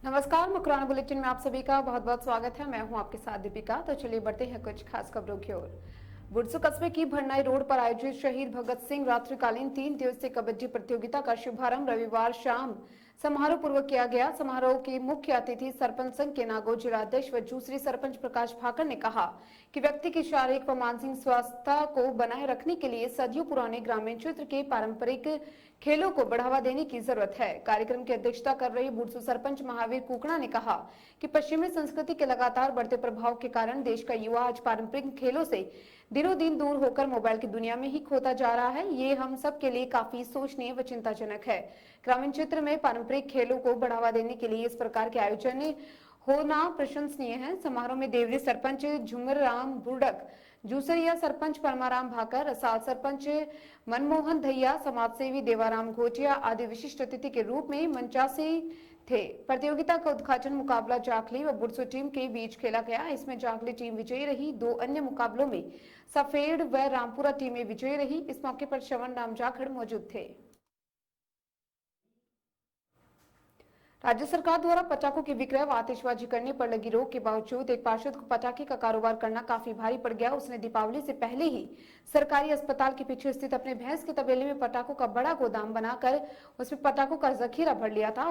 नमस्कार, मुकराना बुलेटिन में आप सभी का बहुत बहुत स्वागत है। मैं हूं आपके साथ दीपिका। तो चलिए बढ़ते हैं कुछ खास खबरों की ओर। बुरसू कस्बे की भरनाई रोड पर आयोजित शहीद भगत सिंह रात्रिकालीन 3 दिवसीय कबड्डी प्रतियोगिता का शुभारंभ रविवार शाम समारोह पूर्वक किया गया। समारोह के मुख्य अतिथि सरपंच संघ के नागौर जिलाध्यक्ष व दूसरी सरपंच प्रकाश भाकर ने कहा कि व्यक्ति की शारीरिक व मानसिक स्वास्थ्य को बनाए रखने के लिए सदियों पुराने ग्रामीण क्षेत्र के पारंपरिक खेलों को बढ़ावा देने की जरूरत है। कार्यक्रम की अध्यक्षता कर रहे बुरसू सरपंच महावीर कुकड़ा ने कहा कि पश्चिमी संस्कृति के लगातार बढ़ते प्रभाव के कारण देश का युवा आज पारंपरिक खेलों से दिनों दिन दूर होकर मोबाइल की दुनिया में ही खोता जा रहा है। ये हम सब के लिए काफी सोचनीय व चिंताजनक है। ग्रामीण क्षेत्र में पारंपरिक खेलों को बढ़ावा देने के लिए इस प्रकार के आयोजन होना प्रशंसनीय है। समारोह में देवरी सरपंच झुमर राम बुर्डक, जूसरिया सरपंच परमाराम भाकर, असाल सरपंच मनमोहन धैया, समाजसेवी देवाराम घोटिया आदि विशिष्ट अतिथि के रूप में मंचासी थे। प्रतियोगिता का उद्घाटन मुकाबला जाखली व बुरसू टीम के बीच खेला गया। इसमें जाखली टीम विजयी रही। 2 अन्य मुकाबलों में सफेद व रामपुरा टीमें विजयी रही। इस मौके पर श्रवण राम जाखड़ मौजूद थे। राज्य सरकार द्वारा पटाखों की विक्रय व आतिशबाजी करने पर लगी रोक के बावजूद एक पार्षद को पटाखे का कारोबार करना काफी भारी पड़ गया। उसने दीपावली से पहले ही सरकारी अस्पताल के पीछे स्थित अपने भैंस के तबेले में पटाखों का बड़ा गोदाम बनाकर उसमें पटाखों का जखीरा भर लिया था।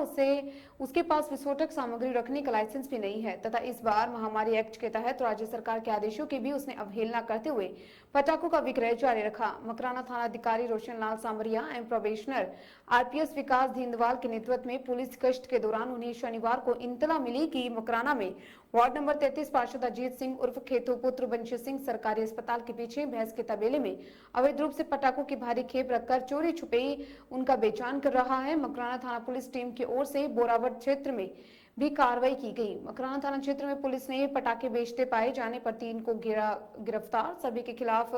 उसके पास विस्फोटक सामग्री रखने का लाइसेंस भी नहीं है तथा इस बार महामारी एक्ट के तहत राज्य सरकार के आदेशों की भी उसने अवहेलना करते हुए पटाखों का विक्रय जारी रखा। मकराना थाना अधिकारी रोशन लाल सांवरिया एवं प्रोबेशनर आरपीएस विकास धिंदवाल के नेतृत्व में पुलिस गश्त के दौरान उन्हें शनिवार को इंतला मिली कि मकराना में वार्ड नंबर 33 पार्षद अजीत सिंह उर्फ खेतू पुत्र बंशी सिंह सरकारी अस्पताल के पीछे भैंस के तबेले में अवैध रूप से पटाखों की भारी खेप रखकर चोरी छुपे उनका बेचान कर रहा है। मकराना थाना पुलिस टीम की ओर से बोरावट क्षेत्र में भी कार्रवाई की गई। मकराना थाना क्षेत्र में पुलिस ने पटाखे बेचते पाए जाने पर 3 को गिरफ्तार। सभी के खिलाफ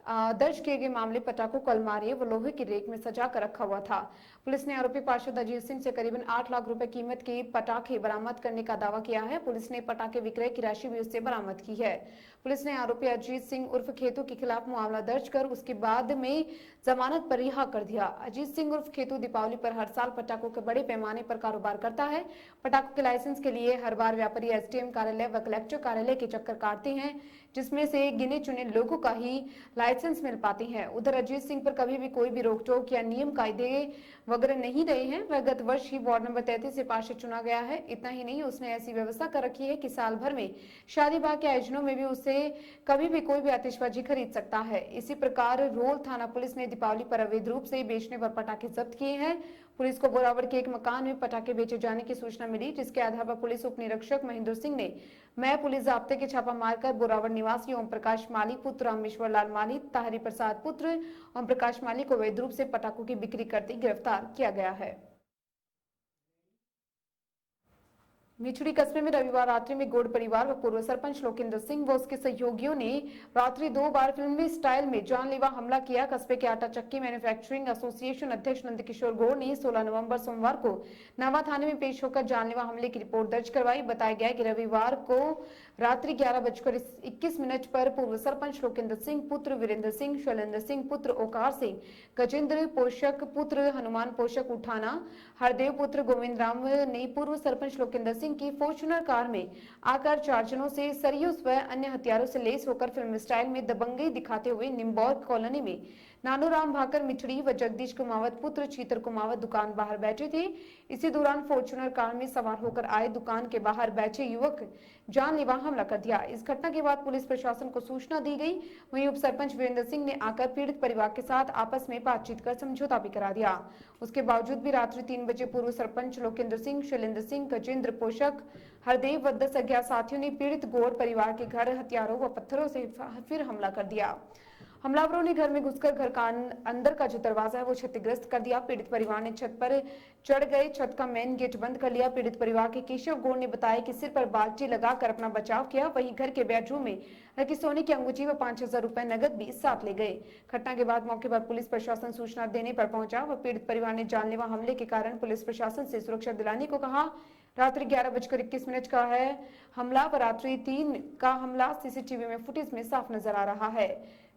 दर्ज किए गए मामले पटाखों को अलमारी व लोहे की रेक में सजा कर रखा हुआ था। पुलिस ने आरोपी पार्षद अजीत सिंह से करीबन 8 लाख रुपए कीमत के पटाखे बरामद करने का दावा किया है। पुलिस ने पटाखे विक्रय की राशि भी उससे बरामद की है। पुलिस ने आरोपी अजीत सिंह उर्फ खेतू के खिलाफ मामला दर्ज कर उसके बाद में जमानत पर रिहा कर दिया। अजीत सिंह उर्फ खेतू दीपावली पर हर साल पटाखों के बड़े पैमाने पर कारोबार करता है। पटाखों के लाइसेंस के लिए हर बार व्यापारी एसडीएम कार्यालय व कलेक्टर कार्यालय के चक्कर काटते हैं, जिसमें से गिने चुने लोगों का ही लाइसेंस मिल पाते हैं। उधर अजीत सिंह पर कभी भी कोई भी रोकटोक या नियम कायदे वगैरह नहीं रहे हैं। वह गत वर्ष ही वार्ड नंबर 33 से पार्षद चुना गया है। इतना ही नहीं, उसने ऐसी व्यवस्था कर रखी है कि साल भर में शादी ब्याह के आयोजनों में भी उससे कभी भी कोई भी आतिशबाजी खरीद सकता है। इसी प्रकार रोल थाना पुलिस ने दीपावली पर अवैध रूप से बेचने पर पटाखे जब्त किए हैं। पुलिस को बोरावट के एक मकान में पटाखे बेचे जाने की सूचना मिली, जिसके आधार पर पुलिस उप निरीक्षक महेंद्र सिंह ने मैं पुलिस जाब्ते के छापा मारकर बोरावट निवासी ओम प्रकाश माली पुत्र रामेश्वर लाल माली, ताहरी प्रसाद पुत्र ओम प्रकाश माली को अवैध रूप से पटाखों की बिक्री करते गिरफ्तार किया गया है। मिचुड़ी कस्बे में रविवार रात्रि में गोड परिवार व पूर्व सरपंच लोकेंद्र सिंह व उसके सहयोगियों ने रात्रि 2 बार फिल्मी स्टाइल में जानलेवा हमला किया। कस्बे के आटा चक्की मैन्युफैक्चरिंग एसोसिएशन अध्यक्ष नंदकिशोर गौड़ ने 16 नवंबर सोमवार को नवा थाने में पेश होकर जानलेवा हमले की रिपोर्ट दर्ज करवाई। बताया गया कि रविवार को रात्रि 11:21 पर पूर्व सरपंच लोकेंद्र सिंह पुत्र वीरेंद्र सिंह, शैलेंद्र सिंह पुत्र ओकार सिंह, गजेंद्र पोषक पुत्र हनुमान पोषक उठाना, हरदेव पुत्र गोविंद राम ने पूर्व सरपंच लोकेंद्र सिंह की फॉर्च्यूनर कार में आकर 4 जनों से सरियुस व अन्य हथियारों से लेस होकर फिल्म स्टाइल में दबंगई दिखाते हुए निम्बौर कॉलोनी में नानूराम भाकर मिठड़ी व जगदीश कुमावत पुत्र चीतर कुमावत दुकान बाहर बैठे थे। इसी दौरान फॉर्च्यूनर कार में सवार होकर आए दुकान के बाहर बैठे युवक जानलेवा हमला कर दिया। इस घटना के बाद पुलिस प्रशासन को सूचना दी गई। वहीं उप सरपंच वीरेंद्र सिंह ने आकर पीड़ित परिवार के साथ आपस में बातचीत कर समझौता भी करा दिया। उसके बावजूद भी रात्रि 3 बजे पूर्व सरपंच लोकेंद्र सिंह, शैलेंद्र सिंह, गजेंद्र पोषक, हरदेव व 10 अज्ञात साथियों ने पीड़ित गौड़ परिवार के घर हथियारों व पत्थरों से फिर हमला कर दिया। हमलावरों ने घर में घुसकर घर का अंदर का जो दरवाजा है वो क्षतिग्रस्त कर दिया। पीड़ित परिवार ने छत पर चढ़ गए, छत का मेन गेट बंद कर लिया। पीड़ित परिवार के केशव गौड़ ने बताया कि सिर पर बाल्टी लगाकर अपना बचाव किया। वहीं घर के बेडरूम में रखी सोने की अंगूठी व 5,000 रुपए नगद भी साथ ले गए। घटना के बाद मौके पर पुलिस प्रशासन सूचना देने पर पहुंचा व पीड़ित परिवार ने जानलेवा हमले के कारण पुलिस प्रशासन से सुरक्षा दिलाने को कहा। रात्रि 11:21 का है हमला व रात्रि 3 का हमला सीसीटीवी में फुटेज में साफ नजर आ रहा है।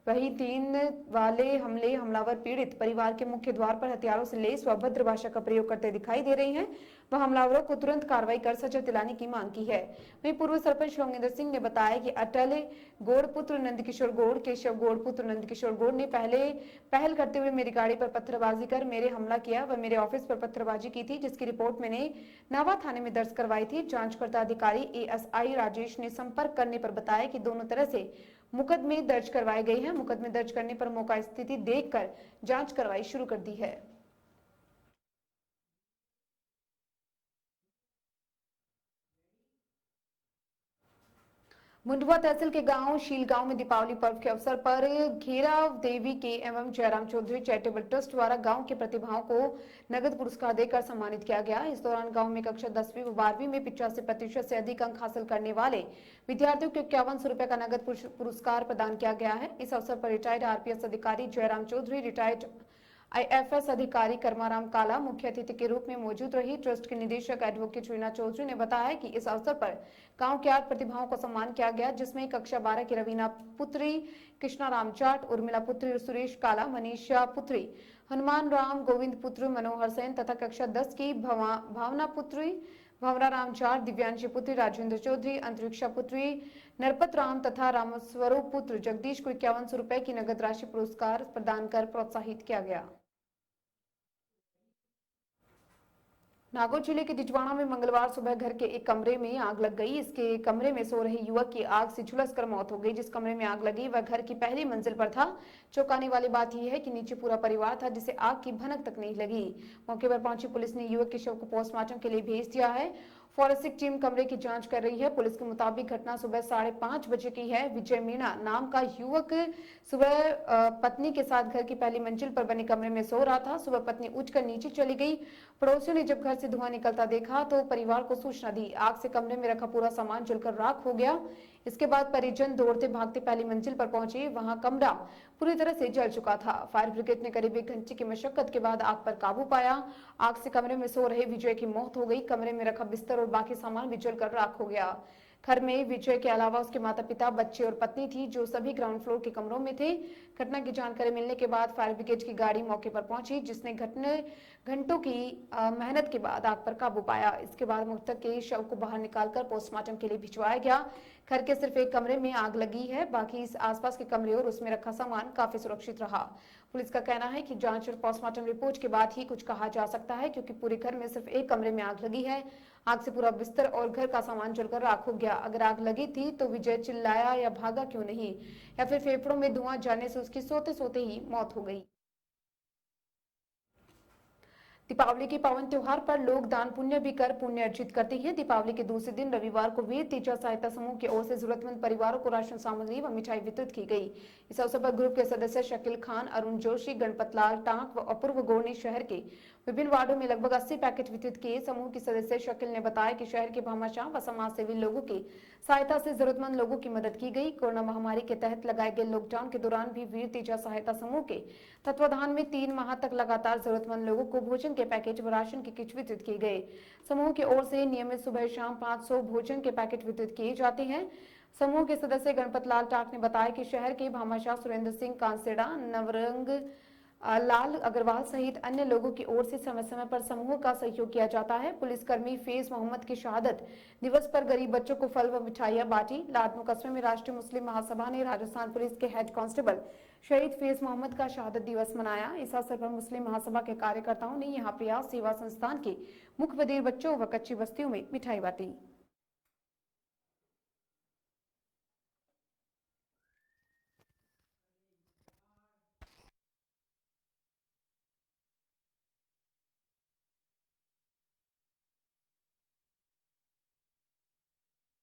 वहीं 3 वाले हमलावर पीड़ित परिवार के मुख्य द्वार पर हथियारों से लैस व अभद्र भाषा का प्रयोग करते दिखाई दे रहे हैं। वह हमलावरों को तुरंत कार्रवाई कर सजा दिलाने की मांग की है। वहीं पूर्व सरपंच योगेंद्र सिंह ने बताया कि अटल गौड़ पुत्र नंदकिशोर गौड़, केशव गौड़ पुत्र नंदकिशोर गौड़ ने पहल करते हुए मेरी गाड़ी पर पत्थरबाजी कर मेरे हमला किया व मेरे ऑफिस पर पत्थरबाजी की थी, जिसकी रिपोर्ट मैंने नावा थाने में दर्ज करवाई थी। जांचकर्ता अधिकारी एएसआई राजेश ने संपर्क करने पर बताया कि दोनों तरह से मुकदमे दर्ज करवाए गए हैं। मुकदमे दर्ज करने पर मौका स्थिति देखकर जांच कार्रवाई शुरू कर दी है। मुंडवा तहसील के गांव शीलगांव में दीपावली पर्व के अवसर पर घेराव देवी के एवं जयराम चौधरी चैरिटेबल ट्रस्ट द्वारा गांव के प्रतिभाओं को नगद पुरस्कार देकर सम्मानित किया गया। इस दौरान गांव में कक्षा 10वीं व 12वीं में 85% से अधिक अंक हासिल करने वाले विद्यार्थियों को 5100 रुपए का नगद पुरस्कार प्रदान किया गया है। इस अवसर पर रिटायर्ड आरपीएस अधिकारी जयराम चौधरी, रिटायर्ड आईएफएस अधिकारी कर्माराम काला मुख्य अतिथि के रूप में मौजूद रही। ट्रस्ट के निदेशक एडवोकेट रीना चौधरी ने बताया कि इस अवसर पर गांव के 8 प्रतिभाओं को सम्मान किया गया, जिसमें कक्षा 12 की रवीना पुत्री कृष्णा राम जाट, उर्मिला पुत्री सुरेश काला, मनीषा पुत्री हनुमान राम, गोविंद पुत्र मनोहर सेन तथा कक्षा 10 की भावना पुत्री भंवरा राम जाट, दिव्यांशी पुत्री राजेंद्र चौधरी, अंतरिक्षा पुत्री नरपत राम तथा रामस्वरूप पुत्र जगदीश को 5100 रुपए की नगद राशि पुरस्कार प्रदान कर प्रोत्साहित किया गया। नागौर जिले के डिजवाड़ा में मंगलवार सुबह घर के एक कमरे में आग लग गई। इसके कमरे में सो रहे युवक की आग से झुलसकर मौत हो गई। जिस कमरे में आग लगी वह घर की पहली मंजिल पर था। चौंकाने वाली बात यह है कि नीचे पूरा परिवार था, जिसे आग की भनक तक नहीं लगी। मौके पर पहुंची पुलिस ने युवक के शव को पोस्टमार्टम के लिए भेज दिया है। फॉरेंसिक टीम कमरे की जांच कर रही है। पुलिस के मुताबिक घटना सुबह 5:30 बजे की है। विजय मीणा नाम का युवक सुबह पत्नी के साथ घर की पहली मंजिल पर बने कमरे में सो रहा था। सुबह पत्नी उठकर नीचे चली गई। पड़ोसियों ने जब घर से धुआं निकलता देखा तो परिवार को सूचना दी। आग से कमरे में रखा पूरा सामान जलकर राख हो गया। इसके बाद परिजन दौड़ते भागते पहली मंजिल पर पहुंचे। वहां कमरा पूरी तरह से जल चुका था। फायर ब्रिगेड ने करीब 1 घंटे की मशक्कत के बाद आग पर काबू पाया। आग से कमरे में सो रहे विजय की मौत हो गई। कमरे में रखा बिस्तर और बाकी सामान भी जलकर राख हो गया। घर में विजय के अलावा उसके माता पिता, बच्चे और पत्नी थी, जो सभी ग्राउंड फ्लोर के कमरों में थे। घटना की जानकारी मिलने के बाद फायर ब्रिगेड की गाड़ी मौके पर पहुंची, जिसने घंटों की मेहनत के बाद आग पर काबू पाया। इसके बाद मृतक के शव को बाहर निकालकर पोस्टमार्टम के लिए भिजवाया गया। घर के सिर्फ एक कमरे में आग लगी है, बाकी आसपास के कमरे और उसमें रखा सामान काफी सुरक्षित रहा। पुलिस का कहना है कि जांच और पोस्टमार्टम रिपोर्ट के बाद ही कुछ कहा जा सकता है, क्योंकि पूरे घर में सिर्फ एक कमरे में आग लगी है। आग से पूरा बिस्तर और घर का सामान जलकर राख हो गया। अगर आग लगी थी तो विजय चिल्लाया या भागा क्यों नहीं, या फिर फेफड़ों में धुआं जाने से उसकी सोते सोते ही मौत हो गई। दीपावली के पावन त्योहार पर लोग दान पुण्य भी कर पुण्य अर्जित करते हैं। दीपावली के दूसरे दिन रविवार को वीर तेजा सहायता समूह की ओर से जरूरतमंद परिवारों को राशन सामग्री व मिठाई वितरित की गई। इस अवसर पर ग्रुप के सदस्य शकील खान, अरुण जोशी, गणपत लाल टांक व अपूर्व गौड़ ने शहर के विभिन्न वार्डों में लगभग 80 पैकेट वितरित किए। समूह की सदस्य शकील ने बताया कि शहर के भामाशाह व समाज सेवी लोगों की सहायता से जरूरतमंद लोगों की मदद की गई। कोरोना महामारी के तहत लगाए गए लॉकडाउन के दौरान भी वीर तेजा सहायता समूह के तत्वाधान में 3 माह तक लगातार जरूरतमंद लोगों को भोजन के पैकेट व राशन के किट वितरित किए गए। समूह की ओर से नियमित सुबह शाम 500 भोजन के पैकेट वितरित किए जाते हैं। समूह के सदस्य गणपत लाल टाक ने बताया कि शहर के भामाशाह सुरेंद्र सिंह कांसेड़ा, नवरंग लाल अग्रवाल सहित अन्य लोगों की ओर से समय समय पर समूह का सहयोग किया जाता है। पुलिसकर्मी फैज मोहम्मद की शहादत दिवस पर गरीब बच्चों को फल व मिठाइयां बांटी। लाडनू कस्बे में राष्ट्रीय मुस्लिम महासभा ने राजस्थान पुलिस के हेड कांस्टेबल शहीद फैज मोहम्मद का शहादत दिवस मनाया। इस अवसर पर मुस्लिम महासभा के कार्यकर्ताओं ने यहाँ प्रयास सेवा संस्थान के मुख्य बधिर बच्चों व कच्ची बस्तियों में मिठाई बांटी।